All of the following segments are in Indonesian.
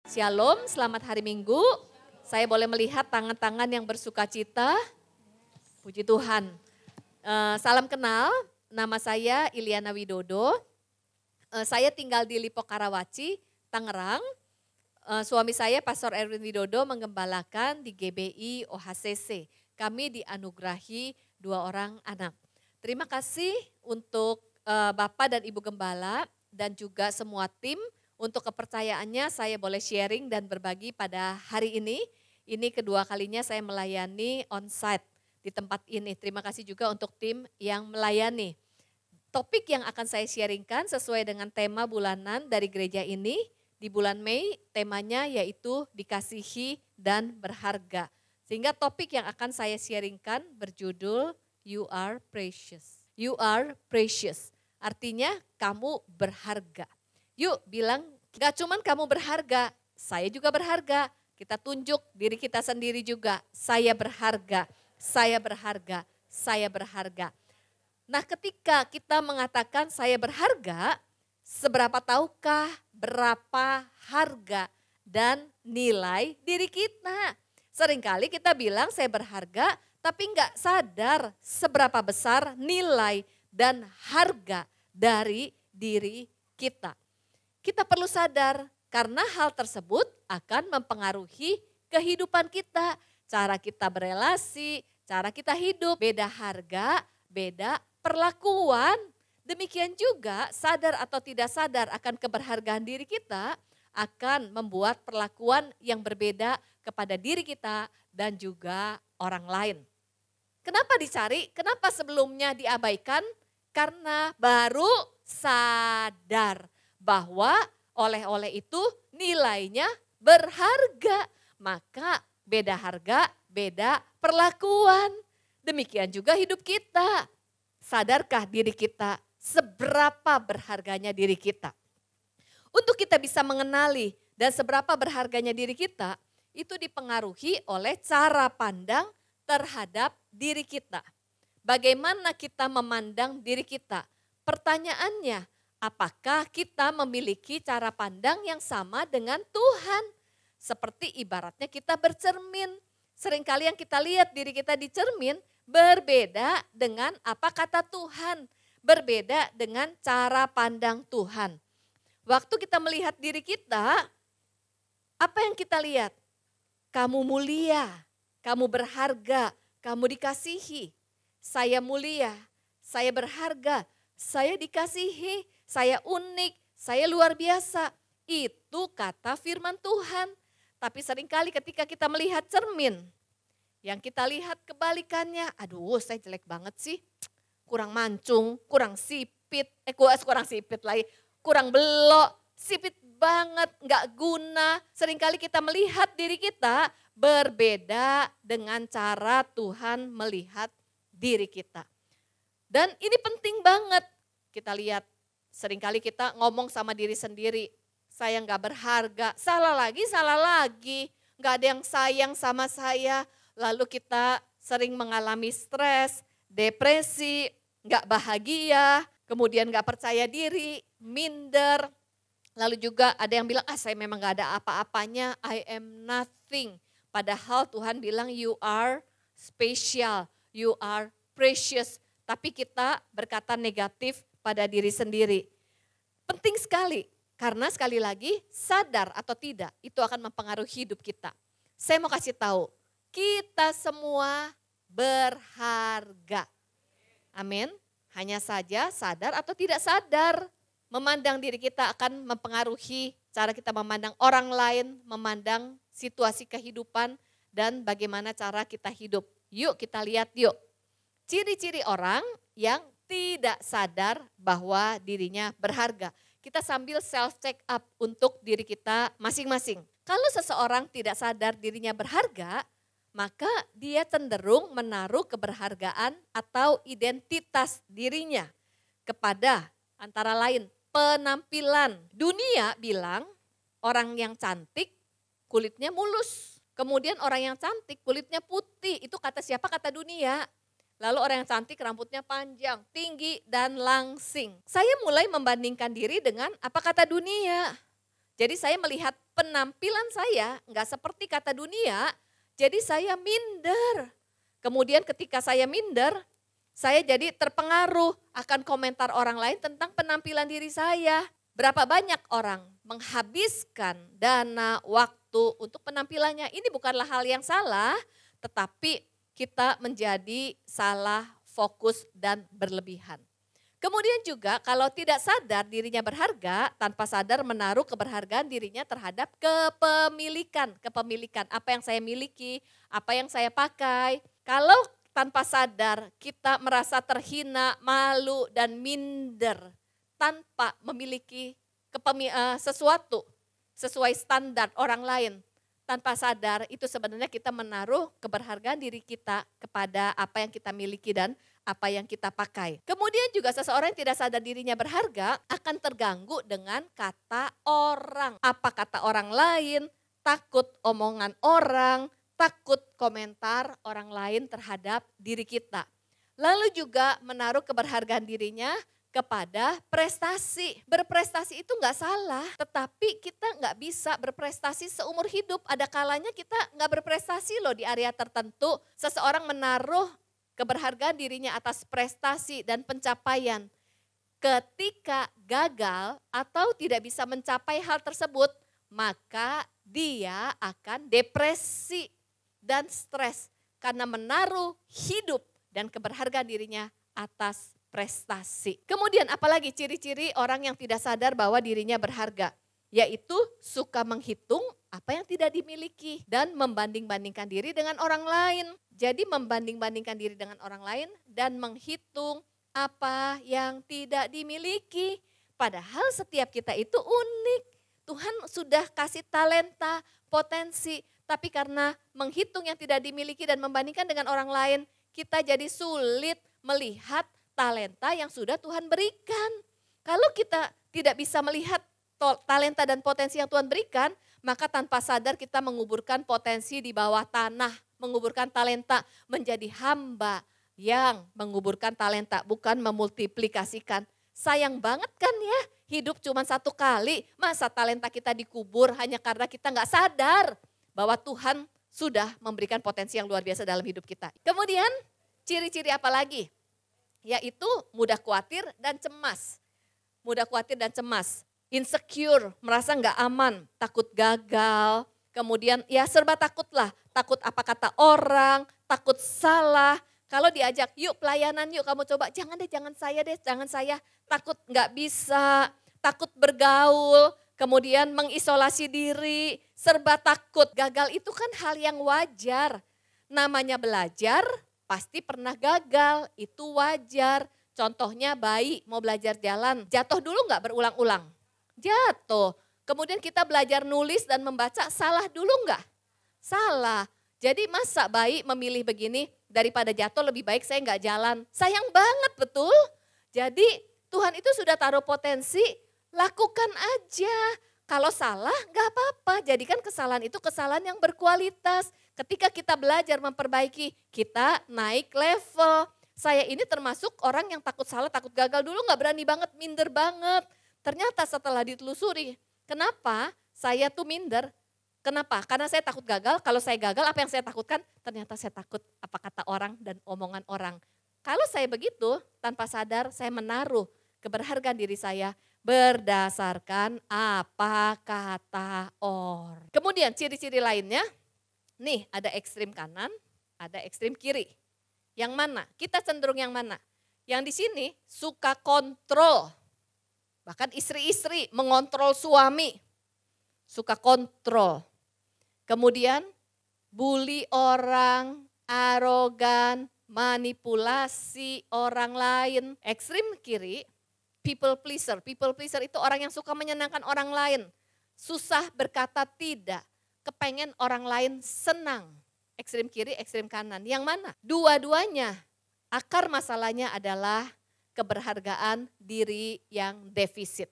Shalom, selamat hari Minggu. Saya boleh melihat tangan-tangan yang bersuka cita. Puji Tuhan. Salam kenal, nama saya Iliana Widodo. Saya tinggal di Lipo Karawaci, Tangerang. Suami saya Pastor Erwin Widodo menggembalakan di GBI OHCC. Kami dianugerahi 2 orang anak. Terima kasih untuk Bapak dan Ibu Gembala dan juga semua tim. Untuk kepercayaannya saya boleh sharing dan berbagi pada hari ini. Ini kedua kalinya saya melayani on-site di tempat ini. Terima kasih juga untuk tim yang melayani. Topik yang akan saya sharingkan sesuai dengan tema bulanan dari gereja ini. Di bulan Mei temanya yaitu dikasihi dan berharga. Sehingga topik yang akan saya sharingkan berjudul You Are Precious. You are precious. Artinya kamu berharga. Yuk bilang, gak cuman kamu berharga, saya juga berharga. Kita tunjuk diri kita sendiri juga, saya berharga, saya berharga, saya berharga. Nah ketika kita mengatakan saya berharga, seberapa tahukah berapa harga dan nilai diri kita? Seringkali kita bilang saya berharga, tapi gak sadar seberapa besar nilai dan harga dari diri kita. Kita perlu sadar karena hal tersebut akan mempengaruhi kehidupan kita. Cara kita berelasi, cara kita hidup, beda harga, beda perlakuan. Demikian juga sadar atau tidak sadar akan keberhargaan diri kita akan membuat perlakuan yang berbeda kepada diri kita dan juga orang lain. Kenapa dicari? Kenapa sebelumnya diabaikan? Karena baru sadar bahwa oleh-oleh itu nilainya berharga. Maka beda harga, beda perlakuan. Demikian juga hidup kita. Sadarkah diri kita seberapa berharganya diri kita? Untuk kita bisa mengenali dan seberapa berharganya diri kita, itu dipengaruhi oleh cara pandang terhadap diri kita. Bagaimana kita memandang diri kita? Pertanyaannya, apakah kita memiliki cara pandang yang sama dengan Tuhan? Seperti ibaratnya kita bercermin. Seringkali yang kita lihat diri kita di cermin berbeda dengan apa kata Tuhan. Berbeda dengan cara pandang Tuhan. Waktu kita melihat diri kita, apa yang kita lihat? Kamu mulia, kamu berharga, kamu dikasihi. Saya mulia, saya berharga, saya dikasihi. Saya unik, saya luar biasa. Itu kata firman Tuhan. Tapi seringkali ketika kita melihat cermin, yang kita lihat kebalikannya, aduh saya jelek banget sih. Kurang mancung, kurang sipit, kurang sipit lagi, kurang belok, sipit banget, gak guna. Seringkali kita melihat diri kita berbeda dengan cara Tuhan melihat diri kita. Dan ini penting banget kita lihat. Seringkali kita ngomong sama diri sendiri, saya gak berharga, salah lagi, gak ada yang sayang sama saya. Lalu kita sering mengalami stres, depresi, gak bahagia, kemudian gak percaya diri, minder. Lalu juga ada yang bilang, saya memang gak ada apa-apanya, I am nothing. Padahal Tuhan bilang you are special, you are precious. Tapi kita berkata negatif pada diri sendiri. Penting sekali, karena sekali lagi sadar atau tidak itu akan mempengaruhi hidup kita. Saya mau kasih tahu, kita semua berharga. Amin. Hanya saja sadar atau tidak sadar, memandang diri kita akan mempengaruhi cara kita memandang orang lain, memandang situasi kehidupan dan bagaimana cara kita hidup. Yuk kita lihat yuk. Ciri-ciri orang yang tidak sadar bahwa dirinya berharga. Kita sambil self check up untuk diri kita masing-masing. Kalau seseorang tidak sadar dirinya berharga, maka dia cenderung menaruh keberhargaan atau identitas dirinya kepada antara lain penampilan. Dunia bilang orang yang cantik kulitnya mulus. Kemudian orang yang cantik kulitnya putih. Itu kata siapa? Kata dunia. Lalu orang yang cantik rambutnya panjang, tinggi dan langsing. Saya mulai membandingkan diri dengan apa kata dunia. Jadi saya melihat penampilan saya nggak seperti kata dunia, jadi saya minder. Kemudian ketika saya minder, saya jadi terpengaruh akan komentar orang lain tentang penampilan diri saya. Berapa banyak orang menghabiskan dana, waktu untuk penampilannya. Ini bukanlah hal yang salah, tetapi kita menjadi salah fokus dan berlebihan. Kemudian juga kalau tidak sadar dirinya berharga, tanpa sadar menaruh keberhargaan dirinya terhadap kepemilikan. Kepemilikan, apa yang saya miliki, apa yang saya pakai. Kalau tanpa sadar kita merasa terhina, malu dan minder tanpa memiliki sesuatu sesuai standar orang lain. Tanpa sadar itu sebenarnya kita menaruh keberhargaan diri kita kepada apa yang kita miliki dan apa yang kita pakai. Kemudian juga seseorang yang tidak sadar dirinya berharga akan terganggu dengan kata orang. Apa kata orang lain, takut omongan orang, takut komentar orang lain terhadap diri kita. Lalu juga menaruh keberhargaan dirinya kepada prestasi. Berprestasi itu nggak salah, tetapi kita nggak bisa berprestasi seumur hidup. Ada kalanya kita nggak berprestasi loh di area tertentu. Seseorang menaruh keberhargaan dirinya atas prestasi dan pencapaian. Ketika gagal atau tidak bisa mencapai hal tersebut, maka dia akan depresi dan stres karena menaruh hidup dan keberhargaan dirinya atas prestasi. Kemudian apalagi ciri-ciri orang yang tidak sadar bahwa dirinya berharga, yaitu suka menghitung apa yang tidak dimiliki dan membanding-bandingkan diri dengan orang lain. Jadi membanding-bandingkan diri dengan orang lain dan menghitung apa yang tidak dimiliki. Padahal setiap kita itu unik. Tuhan sudah kasih talenta, potensi, tapi karena menghitung yang tidak dimiliki dan membandingkan dengan orang lain, kita jadi sulit melihat talenta yang sudah Tuhan berikan. Kalau kita tidak bisa melihat talenta dan potensi yang Tuhan berikan, maka tanpa sadar kita menguburkan potensi di bawah tanah, menguburkan talenta, menjadi hamba yang menguburkan talenta, bukan memultiplikasikan. Sayang banget kan ya, hidup cuma satu kali, masa talenta kita dikubur hanya karena kita nggak sadar bahwa Tuhan sudah memberikan potensi yang luar biasa dalam hidup kita. Kemudian ciri-ciri apa lagi? Yaitu mudah khawatir dan cemas. Mudah khawatir dan cemas. Insecure, merasa nggak aman, takut gagal. Kemudian ya serba takutlah, takut apa kata orang, takut salah. Kalau diajak yuk pelayanan yuk kamu coba, jangan deh jangan saya. Takut nggak bisa, takut bergaul, kemudian mengisolasi diri, serba takut. Gagal itu kan hal yang wajar. Namanya belajar, pasti pernah gagal, itu wajar. Contohnya bayi mau belajar jalan, jatuh dulu nggak berulang-ulang? Jatuh. Kemudian kita belajar nulis dan membaca, salah dulu nggak? Salah. Jadi masa bayi memilih begini, daripada jatuh lebih baik saya nggak jalan. Sayang banget betul. Jadi Tuhan itu sudah taruh potensi, lakukan aja. Kalau salah nggak apa-apa, jadikan kesalahan itu kesalahan yang berkualitas. Ketika kita belajar memperbaiki, kita naik level. Saya ini termasuk orang yang takut salah, takut gagal dulu nggak berani banget, minder banget. Ternyata setelah ditelusuri, kenapa saya tuh minder? Kenapa? Karena saya takut gagal, kalau saya gagal apa yang saya takutkan? Ternyata saya takut apa kata orang dan omongan orang. Kalau saya begitu, tanpa sadar saya menaruh keberhargaan diri saya berdasarkan apa kata orang. Kemudian ciri-ciri lainnya, nih ada ekstrim kanan, ada ekstrim kiri. Yang mana? Kita cenderung yang mana? Yang di sini suka kontrol. Bahkan istri-istri mengontrol suami. Suka kontrol. Kemudian bully orang, arogan, manipulasi orang lain. Ekstrim kiri, people pleaser. People pleaser itu orang yang suka menyenangkan orang lain. Susah berkata tidak, kepengen orang lain senang. Ekstrim kiri, ekstrim kanan. Yang mana? Dua-duanya. Akar masalahnya adalah keberhargaan diri yang defisit.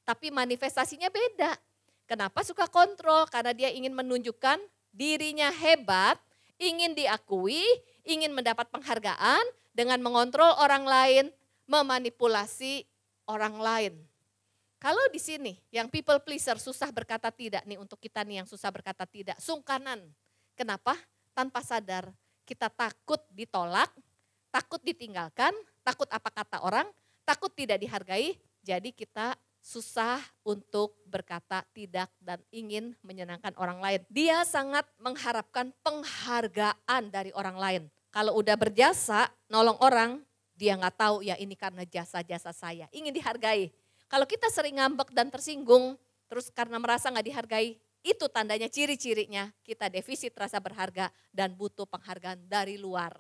Tapi manifestasinya beda. Kenapa suka kontrol? Karena dia ingin menunjukkan dirinya hebat, ingin diakui, ingin mendapat penghargaan dengan mengontrol orang lain, memanipulasi orang lain. Kalau di sini yang people pleaser susah berkata tidak nih, untuk kita nih yang susah berkata tidak, sungkanan. Kenapa? Tanpa sadar kita takut ditolak, takut ditinggalkan, takut apa kata orang, takut tidak dihargai, jadi kita susah untuk berkata tidak dan ingin menyenangkan orang lain. Dia sangat mengharapkan penghargaan dari orang lain. Kalau udah berjasa, nolong orang, dia nggak tahu ya ini karena jasa-jasa saya, ingin dihargai. Kalau kita sering ngambek dan tersinggung, terus karena merasa nggak dihargai, itu tandanya ciri-cirinya kita defisit rasa berharga dan butuh penghargaan dari luar.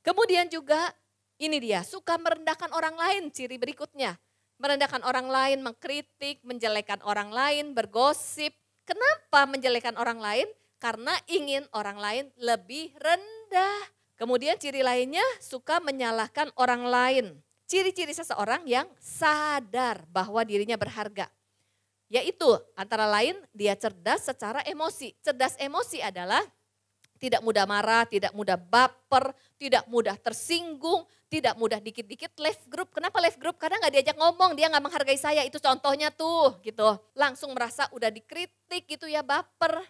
Kemudian juga ini dia, suka merendahkan orang lain, ciri berikutnya. Merendahkan orang lain, mengkritik, menjelekan orang lain, bergosip. Kenapa menjelekan orang lain? Karena ingin orang lain lebih rendah. Kemudian ciri lainnya suka menyalahkan orang lain. Ciri-ciri seseorang yang sadar bahwa dirinya berharga. Yaitu antara lain dia cerdas secara emosi. Cerdas emosi adalah tidak mudah marah, tidak mudah baper, tidak mudah tersinggung, tidak mudah dikit-dikit left group. Kenapa left group? Karena gak diajak ngomong, dia gak menghargai saya. Itu contohnya tuh gitu. Langsung merasa udah dikritik gitu ya, baper.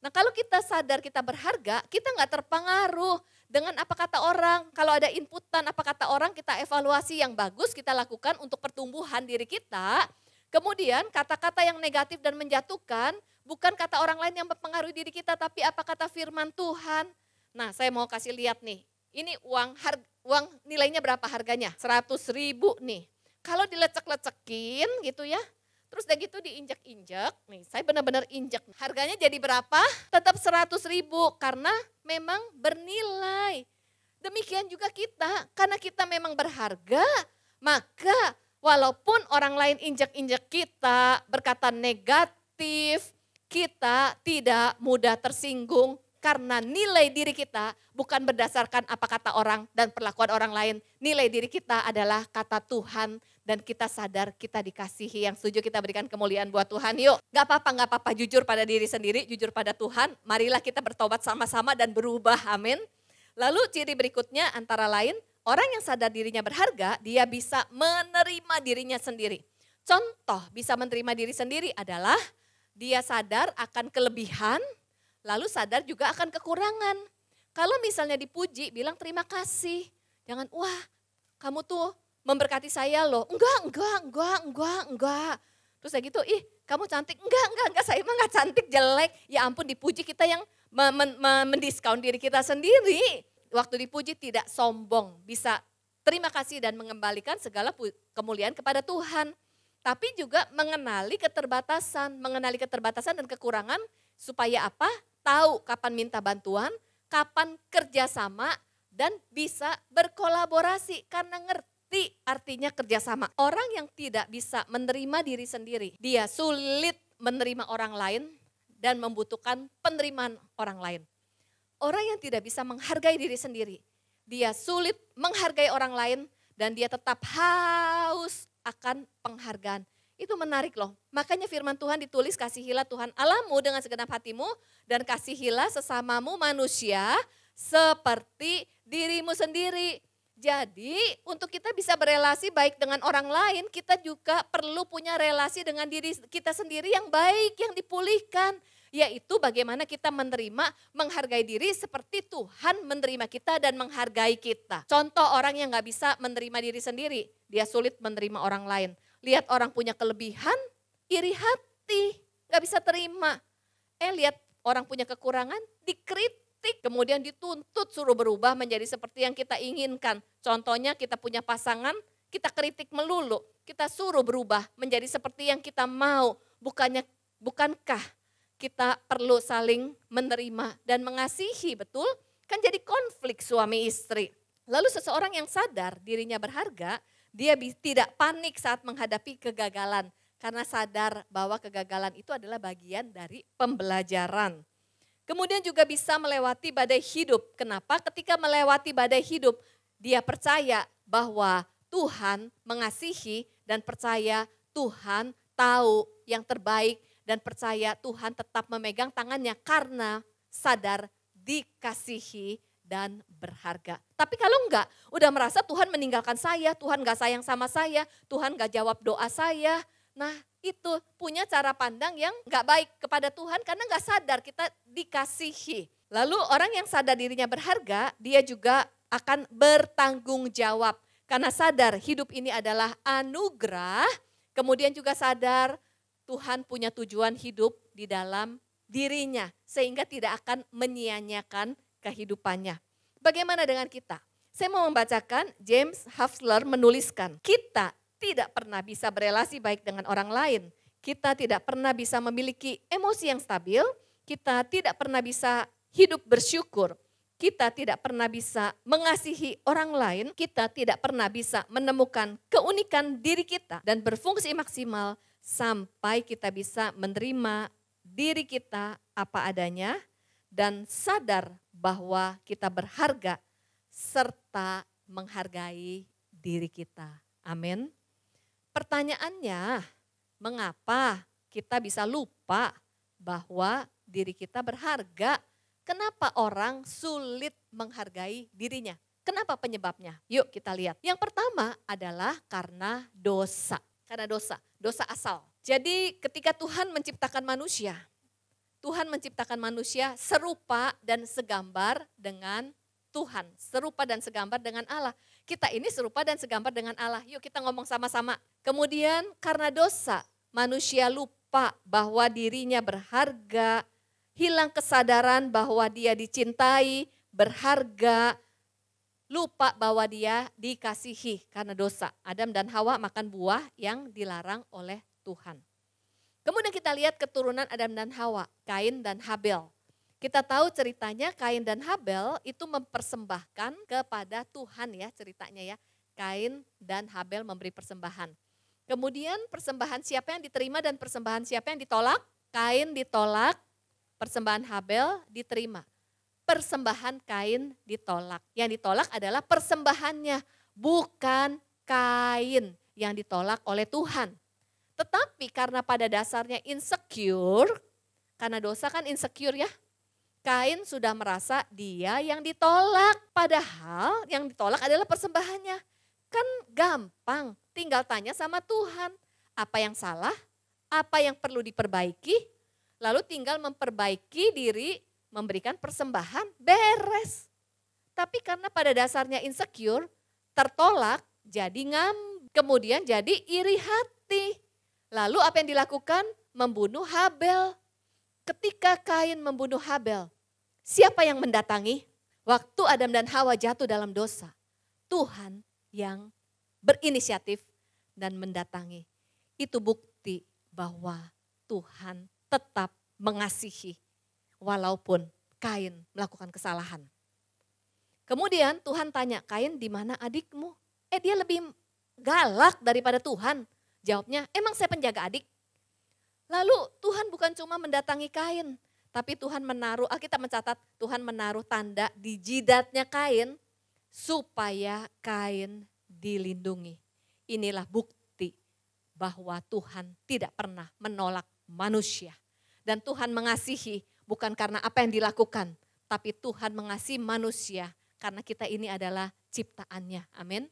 Nah kalau kita sadar kita berharga, kita gak terpengaruh dengan apa kata orang. Kalau ada inputan apa kata orang, kita evaluasi yang bagus, kita lakukan untuk pertumbuhan diri kita. Kemudian kata-kata yang negatif dan menjatuhkan, bukan kata orang lain yang mempengaruhi diri kita, tapi apa kata firman Tuhan. Nah saya mau kasih lihat nih, ini uang nilainya berapa harganya? 100.000 nih. Kalau dilecek-lecekin gitu ya, terus udah gitu diinjek-injek, nih saya benar-benar injek. Harganya jadi berapa? Tetap 100.000 karena memang bernilai. Demikian juga kita, karena kita memang berharga, maka walaupun orang lain injek-injek kita, berkata negatif, kita tidak mudah tersinggung karena nilai diri kita bukan berdasarkan apa kata orang dan perlakuan orang lain. Nilai diri kita adalah kata Tuhan dan kita sadar kita dikasihi. Yang setuju kita berikan kemuliaan buat Tuhan. Yuk, gak apa-apa, jujur pada diri sendiri, jujur pada Tuhan. Marilah kita bertobat sama-sama dan berubah, amin. Lalu ciri berikutnya antara lain, orang yang sadar dirinya berharga, dia bisa menerima dirinya sendiri. Contoh bisa menerima diri sendiri adalah dia sadar akan kelebihan, lalu sadar juga akan kekurangan. Kalau misalnya dipuji, bilang terima kasih. Jangan, wah kamu tuh memberkati saya loh. Enggak. Terus kayak gitu, ih kamu cantik. Enggak, saya emang enggak cantik, jelek. Ya ampun, dipuji kita yang mendiskon diri kita sendiri. Waktu dipuji tidak sombong, bisa terima kasih dan mengembalikan segala kemuliaan kepada Tuhan. Tapi juga mengenali keterbatasan dan kekurangan supaya apa? Tahu kapan minta bantuan, kapan kerjasama dan bisa berkolaborasi karena ngerti artinya kerjasama. Orang yang tidak bisa menerima diri sendiri, dia sulit menerima orang lain dan membutuhkan penerimaan orang lain. Orang yang tidak bisa menghargai diri sendiri, dia sulit menghargai orang lain dan dia tetap haus akan penghargaan. Itu menarik loh. Makanya firman Tuhan ditulis, kasihilah Tuhan Allahmu dengan segenap hatimu dan kasihilah sesamamu manusia seperti dirimu sendiri. Jadi untuk kita bisa berelasi baik dengan orang lain, kita juga perlu punya relasi dengan diri kita sendiri yang baik, yang dipulihkan. Yaitu bagaimana kita menerima, menghargai diri seperti Tuhan menerima kita dan menghargai kita. Contoh orang yang gak bisa menerima diri sendiri, dia sulit menerima orang lain. Lihat orang punya kelebihan, iri hati, gak bisa terima. Lihat orang punya kekurangan, dikritik, kemudian dituntut suruh berubah menjadi seperti yang kita inginkan. Contohnya kita punya pasangan, kita kritik melulu, kita suruh berubah menjadi seperti yang kita mau. Bukankah kita perlu saling menerima dan mengasihi, betul? Kan jadi konflik suami istri. Lalu seseorang yang sadar dirinya berharga, dia tidak panik saat menghadapi kegagalan. Karena sadar bahwa kegagalan itu adalah bagian dari pembelajaran. Kemudian juga bisa melewati badai hidup. Kenapa? Ketika melewati badai hidup, dia percaya bahwa Tuhan mengasihi dan percaya Tuhan tahu yang terbaik. Dan percaya Tuhan tetap memegang tangannya karena sadar dikasihi dan berharga. Tapi kalau enggak, udah merasa Tuhan meninggalkan saya, Tuhan enggak sayang sama saya, Tuhan enggak jawab doa saya, Nah itu punya cara pandang yang gak baik kepada Tuhan karena gak sadar kita dikasihi. Lalu orang yang sadar dirinya berharga, dia juga akan bertanggung jawab. Karena sadar hidup ini adalah anugerah, kemudian juga sadar Tuhan punya tujuan hidup di dalam dirinya. Sehingga tidak akan menyia-nyiakan kehidupannya. Bagaimana dengan kita? Saya mau membacakan James Hafsler menuliskan, kita tidak pernah bisa berelasi baik dengan orang lain. Kita tidak pernah bisa memiliki emosi yang stabil. Kita tidak pernah bisa hidup bersyukur. Kita tidak pernah bisa mengasihi orang lain. Kita tidak pernah bisa menemukan keunikan diri kita dan berfungsi maksimal sampai kita bisa menerima diri kita apa adanya dan sadar bahwa kita berharga serta menghargai diri kita. Amin. Pertanyaannya, mengapa kita bisa lupa bahwa diri kita berharga? Kenapa orang sulit menghargai dirinya? Kenapa penyebabnya? Yuk kita lihat. Yang pertama adalah karena dosa. Karena dosa asal. Jadi ketika Tuhan menciptakan manusia, Tuhan menciptakan manusia serupa dan segambar dengan Tuhan, serupa dan segambar dengan Allah. Kita ini serupa dan segambar dengan Allah. Yuk kita ngomong sama-sama. Kemudian karena dosa, manusia lupa bahwa dirinya berharga, hilang kesadaran bahwa dia dicintai, berharga, lupa bahwa dia dikasihi karena dosa. Adam dan Hawa makan buah yang dilarang oleh Tuhan. Kemudian kita lihat keturunan Adam dan Hawa, Kain dan Habel. Kita tahu ceritanya Kain dan Habel itu mempersembahkan kepada Tuhan ya ceritanya ya. Kain dan Habel memberi persembahan. Kemudian persembahan siapa yang diterima dan persembahan siapa yang ditolak? Kain ditolak, persembahan Habel diterima. Persembahan Kain ditolak. Yang ditolak adalah persembahannya, bukan Kain yang ditolak oleh Tuhan. Tetapi karena pada dasarnya insecure, karena dosa kan insecure ya, Kain sudah merasa dia yang ditolak, padahal yang ditolak adalah persembahannya. Kan gampang, tinggal tanya sama Tuhan, apa yang salah, apa yang perlu diperbaiki, lalu tinggal memperbaiki diri, memberikan persembahan, beres. Tapi karena pada dasarnya insecure, tertolak, jadi kemudian jadi iri hati. Lalu apa yang dilakukan? Membunuh Habel. Ketika Kain membunuh Habel, siapa yang mendatangi? Waktu Adam dan Hawa jatuh dalam dosa, Tuhan yang berinisiatif dan mendatangi. Itu bukti bahwa Tuhan tetap mengasihi walaupun Kain melakukan kesalahan. Kemudian Tuhan tanya, Kain di mana adikmu? Dia lebih galak daripada Tuhan. Jawabnya, emang saya penjaga adik? Lalu Tuhan bukan cuma mendatangi Kain, tapi Tuhan menaruh, Alkitab mencatat Tuhan menaruh tanda di jidatnya Kain supaya Kain dilindungi. Inilah bukti bahwa Tuhan tidak pernah menolak manusia. Dan Tuhan mengasihi bukan karena apa yang dilakukan, tapi Tuhan mengasihi manusia karena kita ini adalah ciptaannya. Amin.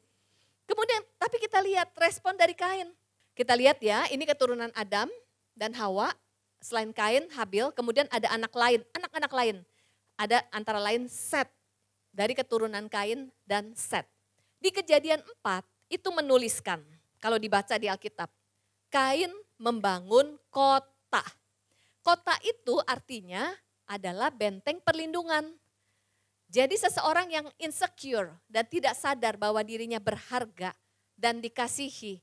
Kemudian tapi kita lihat respon dari Kain. Kita lihat ya, ini keturunan Adam dan Hawa, selain Kain, Habil, kemudian ada anak-anak lain. Ada antara lain Set, dari keturunan Kain dan Set. Di Kejadian 4 itu menuliskan, kalau dibaca di Alkitab, Kain membangun kota. Kota itu artinya adalah benteng perlindungan. Jadi seseorang yang insecure dan tidak sadar bahwa dirinya berharga dan dikasihi,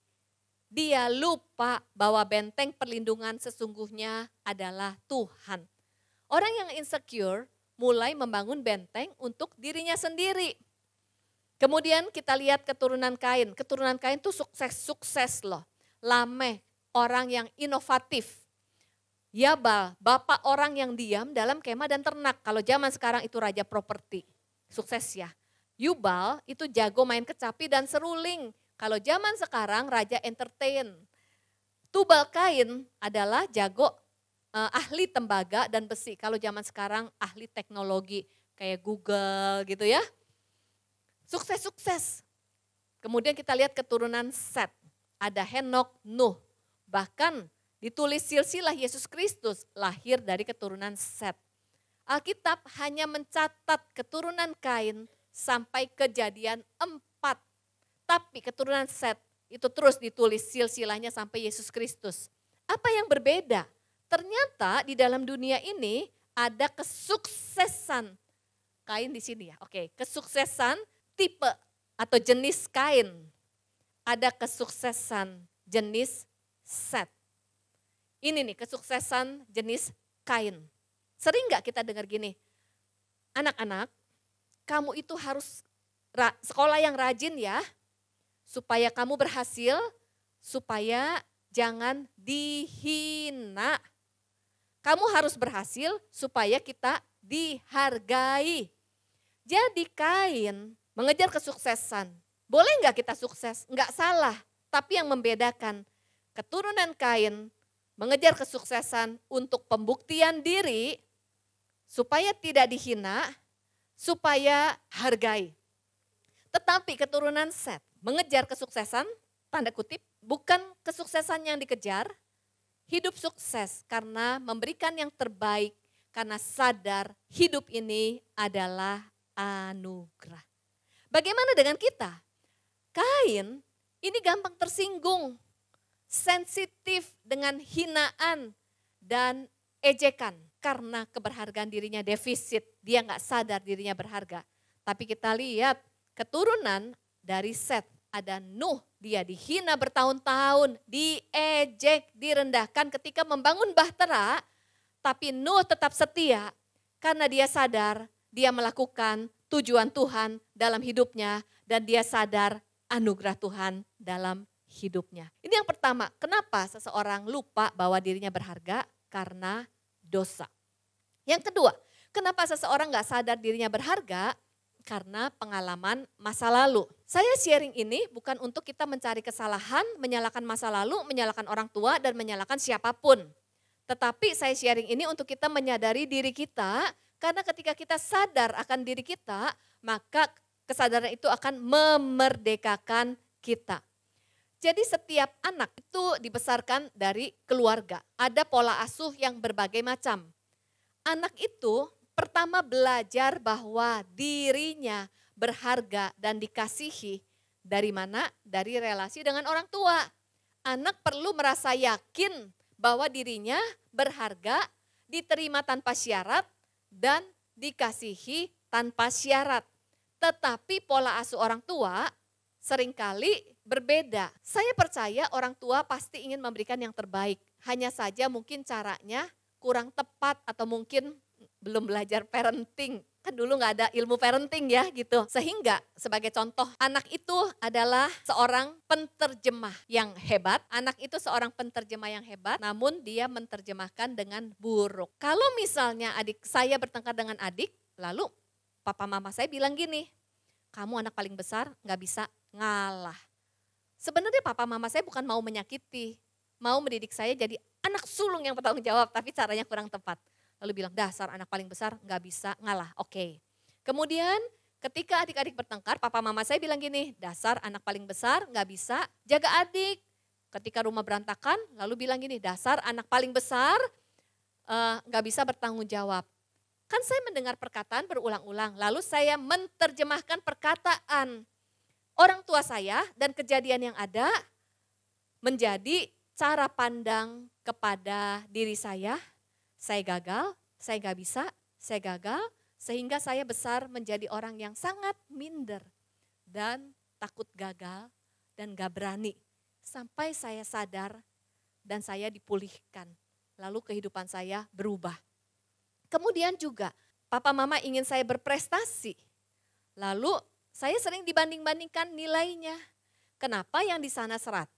dia lupa bahwa benteng perlindungan sesungguhnya adalah Tuhan. Orang yang insecure mulai membangun benteng untuk dirinya sendiri. Kemudian kita lihat keturunan Kain. Keturunan Kain itu sukses loh. Lameh, orang yang inovatif. Yabal, bapak orang yang diam dalam kemah dan ternak. Kalau zaman sekarang itu raja properti. Sukses ya. Yubal itu jago main kecapi dan seruling. Kalau zaman sekarang raja entertain. Tubal Kain adalah jago ahli tembaga dan besi. Kalau zaman sekarang ahli teknologi kayak Google gitu ya. Sukses-sukses. Kemudian kita lihat keturunan Set. Ada Henok, Nuh. Bahkan ditulis silsilah Yesus Kristus lahir dari keturunan Set. Alkitab hanya mencatat keturunan Kain sampai Kejadian 4. Tapi keturunan Set itu terus ditulis silsilahnya sampai Yesus Kristus. Apa yang berbeda? Ternyata di dalam dunia ini ada kesuksesan. Kain di sini ya, oke. Kesuksesan tipe atau jenis Kain. Ada kesuksesan jenis Set. Ini nih kesuksesan jenis Kain. Sering gak kita dengar gini, anak-anak kamu itu harus sekolah yang rajin ya, supaya kamu berhasil, supaya jangan dihina. Kamu harus berhasil supaya kita dihargai. Jadi Kain mengejar kesuksesan. Boleh nggak kita sukses? Nggak salah. Tapi yang membedakan keturunan Kain mengejar kesuksesan untuk pembuktian diri supaya tidak dihina, supaya hargai. Tetapi keturunan Set mengejar kesuksesan, tanda kutip, bukan kesuksesan yang dikejar, hidup sukses karena memberikan yang terbaik, karena sadar hidup ini adalah anugerah. Bagaimana dengan kita? Kain ini gampang tersinggung, sensitif dengan hinaan dan ejekan. Karena keberhargaan dirinya defisit, dia nggak sadar dirinya berharga. Tapi kita lihat keturunan dari Set, ada Nuh, dia dihina bertahun-tahun, diejek, direndahkan ketika membangun bahtera. Tapi Nuh tetap setia karena dia sadar dia melakukan tujuan Tuhan dalam hidupnya dan dia sadar anugerah Tuhan dalam hidupnya. Ini yang pertama, kenapa seseorang lupa bahwa dirinya berharga? Karena dosa. Yang kedua, kenapa seseorang gak sadar dirinya berharga? Karena pengalaman masa lalu. Saya sharing ini bukan untuk kita mencari kesalahan, menyalahkan masa lalu, menyalahkan orang tua dan menyalahkan siapapun. Tetapi saya sharing ini untuk kita menyadari diri kita, karena ketika kita sadar akan diri kita, maka kesadaran itu akan memerdekakan kita. Jadi setiap anak itu dibesarkan dari keluarga. Ada pola asuh yang berbagai macam. Anak itu pertama belajar bahwa dirinya berharga dan dikasihi. Dari mana? Dari relasi dengan orang tua. Anak perlu merasa yakin bahwa dirinya berharga, diterima tanpa syarat, dan dikasihi tanpa syarat. Tetapi pola asuh orang tua seringkali berbeda. Saya percaya orang tua pasti ingin memberikan yang terbaik. Hanya saja mungkin caranya kurang tepat atau mungkin belum belajar parenting. Kan dulu gak ada ilmu parenting ya gitu. Sehingga sebagai contoh anak itu adalah seorang penterjemah yang hebat. Anak itu seorang penterjemah yang hebat namun dia menerjemahkan dengan buruk. Kalau misalnya adik saya bertengkar dengan adik, lalu papa mama saya bilang gini, kamu anak paling besar gak bisa ngalah. Sebenarnya papa mama saya bukan mau menyakiti, mau mendidik saya jadi anak sulung yang bertanggung jawab, tapi caranya kurang tepat. Lalu bilang dasar anak paling besar gak bisa ngalah, oke. Kemudian ketika adik-adik bertengkar, papa mama saya bilang gini, dasar anak paling besar gak bisa jaga adik. Ketika rumah berantakan, lalu bilang gini, dasar anak paling besar gak bisa bertanggung jawab. Kan saya mendengar perkataan berulang-ulang, lalu saya menerjemahkan perkataan orang tua saya dan kejadian yang ada menjadi cara pandang kepada diri saya gagal, saya gak bisa, saya gagal, sehingga saya besar menjadi orang yang sangat minder dan takut gagal dan gak berani. Sampai saya sadar dan saya dipulihkan, lalu kehidupan saya berubah. Kemudian juga papa mama ingin saya berprestasi, lalu saya sering dibanding-bandingkan nilainya. Kenapa yang di sana 100,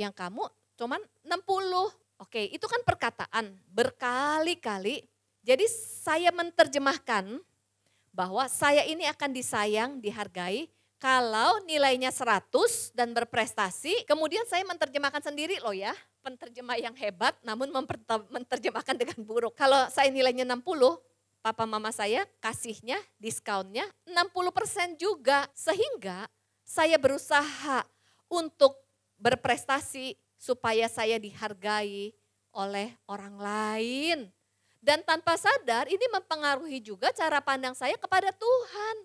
yang kamu cuman 60? Oke, itu kan perkataan berkali-kali. Jadi saya menerjemahkan bahwa saya ini akan disayang, dihargai kalau nilainya 100 dan berprestasi. Kemudian saya menerjemahkan sendiri loh ya, penterjemah yang hebat namun menerjemahkan dengan buruk. Kalau saya nilainya 60, papa mama saya kasihnya diskonnya 60% juga. Sehingga saya berusaha untuk berprestasi supaya saya dihargai oleh orang lain. Dan tanpa sadar ini mempengaruhi juga cara pandang saya kepada Tuhan.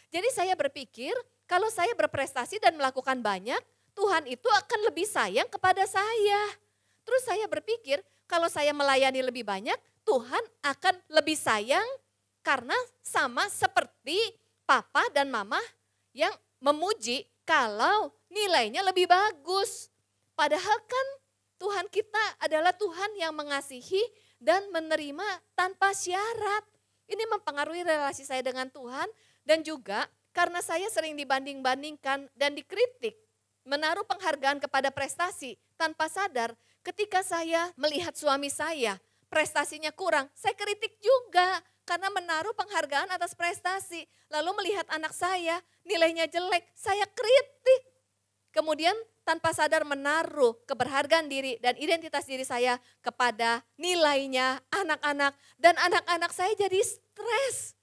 Jadi saya berpikir kalau saya berprestasi dan melakukan banyak, Tuhan itu akan lebih sayang kepada saya. Terus saya berpikir kalau saya melayani lebih banyak, Tuhan akan lebih sayang karena sama seperti papa dan mama yang memuji kalau nilainya lebih bagus. Padahal kan Tuhan kita adalah Tuhan yang mengasihi dan menerima tanpa syarat. Ini mempengaruhi relasi saya dengan Tuhan dan juga karena saya sering dibanding-bandingkan dan dikritik, menaruh penghargaan kepada prestasi tanpa sadar. Ketika saya melihat suami saya prestasinya kurang, saya kritik juga karena menaruh penghargaan atas prestasi. Lalu melihat anak saya nilainya jelek, saya kritik. Kemudian tanpa sadar menaruh keberhargaan diri dan identitas diri saya kepada nilainya anak-anak. Dan anak-anak saya jadi stres.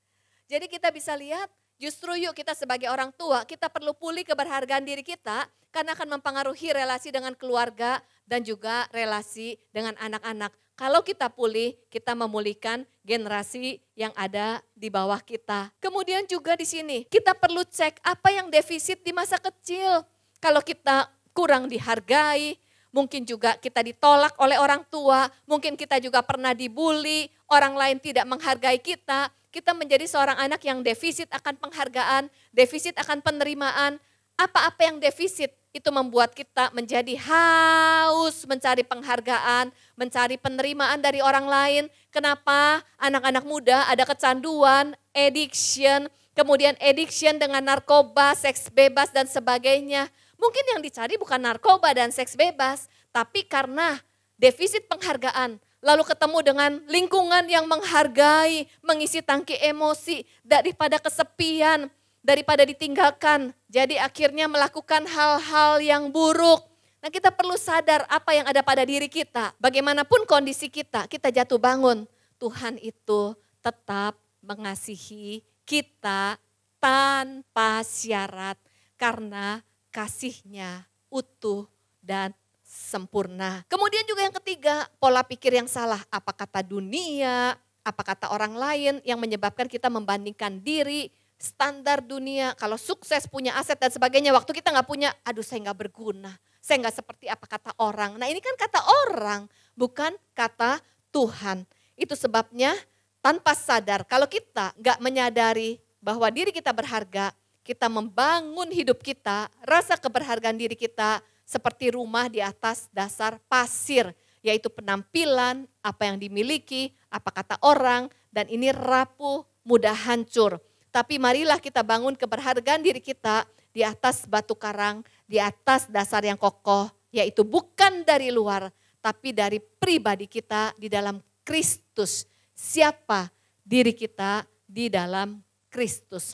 Jadi kita bisa lihat justru yuk kita sebagai orang tua, kita perlu pulih keberhargaan diri kita karena akan mempengaruhi relasi dengan keluarga dan juga relasi dengan anak-anak. Kalau kita pulih, kita memulihkan generasi yang ada di bawah kita. Kemudian juga di sini kita perlu cek apa yang defisit di masa kecil. Kalau kita kurang dihargai, mungkin juga kita ditolak oleh orang tua, mungkin kita juga pernah dibully, orang lain tidak menghargai kita menjadi seorang anak yang defisit akan penghargaan, defisit akan penerimaan. Apa-apa yang defisit itu membuat kita menjadi haus mencari penghargaan, mencari penerimaan dari orang lain. Kenapa anak-anak muda ada kecanduan, addiction, kemudian addiction dengan narkoba, seks bebas dan sebagainya. Mungkin yang dicari bukan narkoba dan seks bebas, tapi karena defisit penghargaan. Lalu ketemu dengan lingkungan yang menghargai, mengisi tangki emosi daripada kesepian, daripada ditinggalkan. Jadi akhirnya melakukan hal-hal yang buruk. Nah kita perlu sadar apa yang ada pada diri kita. Bagaimanapun kondisi kita jatuh bangun. Tuhan itu tetap mengasihi kita tanpa syarat karena kasihnya utuh dan sempurna. Kemudian juga yang ketiga, pola pikir yang salah. Apa kata dunia, apa kata orang lain yang menyebabkan kita membandingkan diri, standar dunia. Kalau sukses, punya aset dan sebagainya, waktu kita gak punya, aduh saya gak berguna. Saya gak seperti apa kata orang. Nah ini kan kata orang, bukan kata Tuhan. Itu sebabnya tanpa sadar, kalau kita gak menyadari bahwa diri kita berharga, kita membangun hidup kita, rasa keberhargaan diri kita seperti rumah di atas dasar pasir, yaitu penampilan, apa yang dimiliki, apa kata orang, dan ini rapuh, mudah hancur. Tapi marilah kita bangun keberhargaan diri kita di atas batu karang, di atas dasar yang kokoh, yaitu bukan dari luar, tapi dari pribadi kita di dalam Kristus. Siapa diri kita di dalam Kristus?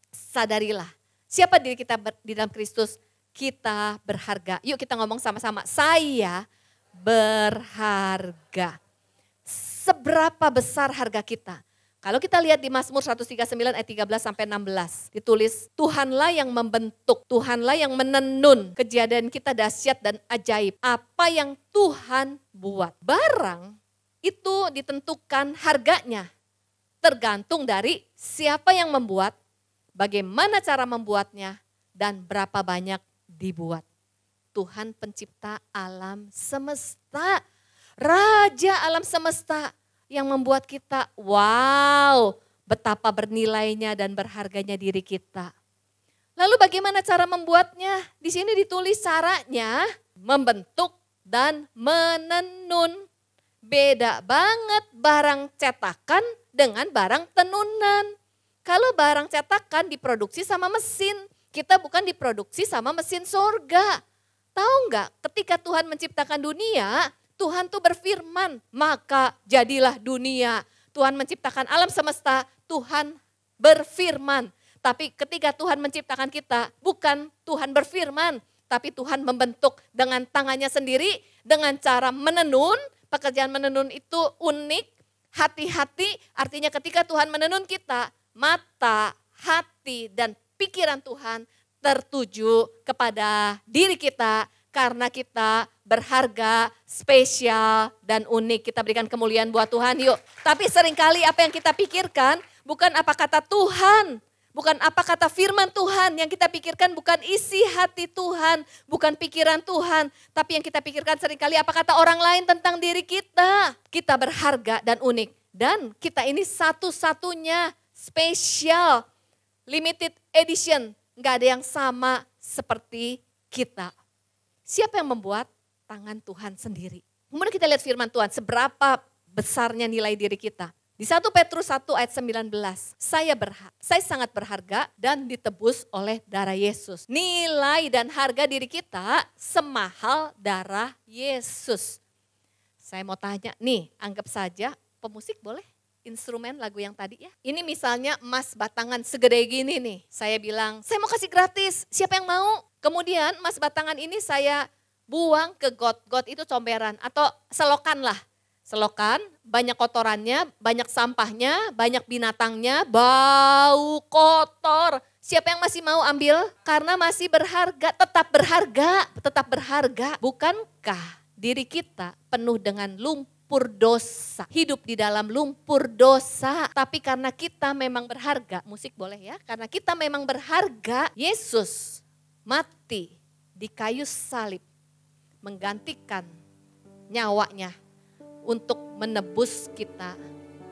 Sadarilah, siapa diri kita di dalam Kristus? Kita berharga. Yuk kita ngomong sama-sama, saya berharga. Seberapa besar harga kita? Kalau kita lihat di Mazmur 139 ayat 13 sampai 16, ditulis Tuhanlah yang membentuk, Tuhanlah yang menenun, kejadian kita dahsyat dan ajaib. Apa yang Tuhan buat? Barang itu ditentukan harganya, tergantung dari siapa yang membuat, bagaimana cara membuatnya, dan berapa banyak dibuat. Tuhan pencipta alam semesta, Raja alam semesta yang membuat kita, wow, betapa bernilainya dan berharganya diri kita. Lalu bagaimana cara membuatnya? Di sini ditulis caranya membentuk dan menenun. Beda banget barang cetakan dengan barang tenunan. Kalau barang cetakan diproduksi sama mesin, kita bukan diproduksi sama mesin surga. Tahu nggak? Ketika Tuhan menciptakan dunia, Tuhan tuh berfirman, maka jadilah dunia. Tuhan menciptakan alam semesta, Tuhan berfirman. Tapi ketika Tuhan menciptakan kita, bukan Tuhan berfirman, tapi Tuhan membentuk dengan tangannya sendiri, dengan cara menenun. Pekerjaan menenun itu unik, hati-hati, artinya ketika Tuhan menenun kita, mata, hati, dan pikiran Tuhan tertuju kepada diri kita Karena kita berharga, spesial, dan unik. Kita berikan kemuliaan buat Tuhan yuk. Tapi seringkali apa yang kita pikirkan bukan apa kata Tuhan. Bukan apa kata firman Tuhan. Yang kita pikirkan bukan isi hati Tuhan. Bukan pikiran Tuhan. Tapi yang kita pikirkan seringkali apa kata orang lain tentang diri kita. Kita berharga dan unik. Dan kita ini satu-satunya spesial. Limited edition. Gak ada yang sama seperti kita. Siapa yang membuat? Tangan Tuhan sendiri. Kemudian kita lihat firman Tuhan, seberapa besarnya nilai diri kita. Di 1 Petrus 1 ayat 19, saya sangat berharga dan ditebus oleh darah Yesus. Nilai dan harga diri kita semahal darah Yesus. Saya mau tanya, nih anggap saja pemusik boleh? Instrumen lagu yang tadi ya. Ini misalnya emas batangan segede gini nih. Saya bilang, saya mau kasih gratis, siapa yang mau? Kemudian emas batangan ini saya buang ke got. Got itu comberan atau selokan lah. Selokan, banyak kotorannya, banyak sampahnya, banyak binatangnya, bau kotor. Siapa yang masih mau ambil? Karena masih berharga, tetap berharga, tetap berharga. Bukankah diri kita penuh dengan lumpur dosa, hidup di dalam lumpur dosa. Tapi karena kita memang berharga, musik boleh ya, karena kita memang berharga, Yesus mati di kayu salib, menggantikan nyawanya untuk menebus kita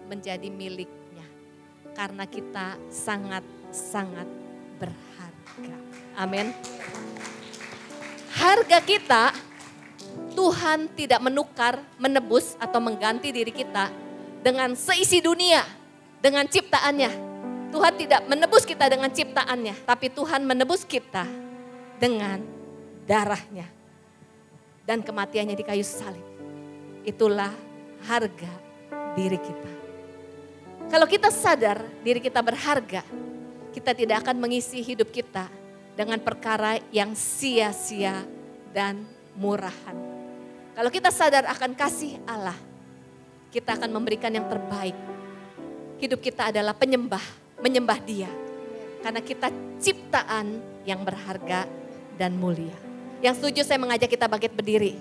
menjadi miliknya. Karena kita sangat-sangat berharga. Amin. Harga kita, Tuhan tidak menukar, menebus atau mengganti diri kita dengan seisi dunia, dengan ciptaannya. Tuhan tidak menebus kita dengan ciptaannya, tapi Tuhan menebus kita dengan darahnya dan kematiannya di kayu salib. Itulah harga diri kita. Kalau kita sadar diri kita berharga, kita tidak akan mengisi hidup kita dengan perkara yang sia-sia dan murahan. Kalau kita sadar akan kasih Allah, kita akan memberikan yang terbaik. Hidup kita adalah menyembah Dia. Karena kita ciptaan yang berharga dan mulia. Yang setuju saya mengajak kita bangkit berdiri.